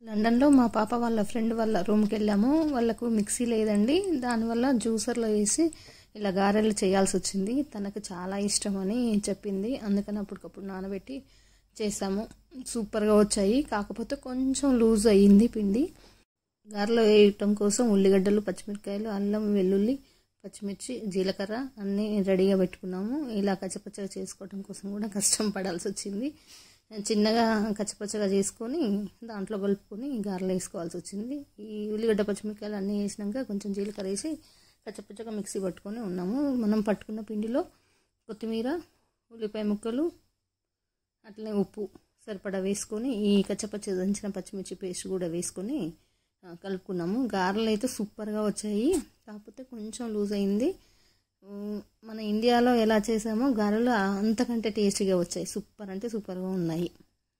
లండన్లో మా పాప వాళ్ళ ఫ్రెండ్ వాళ్ళ రూమ్కి వెళ్ళాము. వాళ్ళకు మిక్సీ లేదండి, దానివల్ల జ్యూసర్లో వేసి ఇలా గారెలు చేయాల్సి వచ్చింది. తనకు చాలా ఇష్టమని చెప్పింది, అందుకని అప్పటికప్పుడు నానబెట్టి చేసాము. సూపర్గా వచ్చాయి, కాకపోతే కొంచెం లూజ్ అయ్యింది పిండి. గారెలో వేయటం కోసం ఉల్లిగడ్డలు, పచ్చిమిరపకాయలు, అల్లం, వెల్లుల్లి, పచ్చిమిర్చి, జీలకర్ర అన్నీ రెడీగా పెట్టుకున్నాము. ఇలా కచ్చపచ్చగా చేసుకోవడం కోసం కూడా కష్టం పడాల్సి వచ్చింది. చిన్నగా కచ్చపచ్చగా చేసుకొని దాంట్లో కలుపుకొని గారెలు వేసుకోవాల్సి వచ్చింది. ఈ ఉల్లిగడ్డ, పచ్చిమిరపకాయలు అన్నీ వేసినాక కొంచెం జీలకర్ర వేసి కచ్చపచ్చగా మిక్సీ పట్టుకొని ఉన్నాము. మనం పట్టుకున్న పిండిలో కొత్తిమీర, ఉల్లిపాయ ముక్కలు, అట్లనే ఉప్పు సరిపడా వేసుకొని ఈ కచ్చపచ్చ దంచిన పచ్చిమిర్చి పేస్ట్ కూడా వేసుకొని కలుపుకున్నాము. గారెలు అయితే సూపర్గా వచ్చాయి, కాకపోతే కొంచెం లూజ్ అయింది. మన ఇండియాలో ఎలా చేసామో గారెలు అంతకంటే టేస్టీగా వచ్చాయి. సూపర్ అంటే సూపర్గా ఉన్నాయి.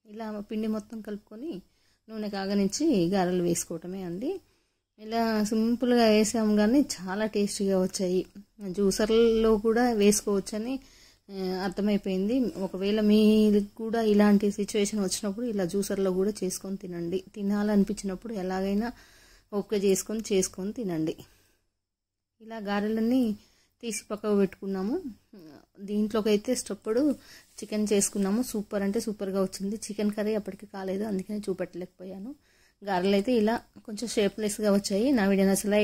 ఇలా పిండి మొత్తం కలుపుకొని నూనె కాగనిచ్చి గారెలు వేసుకోవటమే అండి. ఇలా సింపుల్గా వేసాము కానీ చాలా టేస్టీగా వచ్చాయి. జ్యూసర్లో కూడా వేసుకోవచ్చని అర్థమైపోయింది. ఒకవేళ మీకు కూడా ఇలాంటి సిచ్యువేషన్ వచ్చినప్పుడు ఇలా జ్యూసర్లో కూడా చేసుకొని తినండి. తినాలనిపించినప్పుడు ఎలాగైనా ఓకే చేసుకొని తినండి. ఇలా గారెలన్నీ తీసి పక్కకు పెట్టుకున్నాము. దీంట్లోకి అయితే స్టప్పుడు చికెన్ చేసుకున్నాము. సూపర్ అంటే సూపర్గా వచ్చింది. చికెన్ కర్రీ అప్పటికి కాలేదు, అందుకని చూపెట్టలేకపోయాను. గారెలు అయితే ఇలా కొంచెం షేప్లెస్గా వచ్చాయి. నా వీడియో నచ్చలే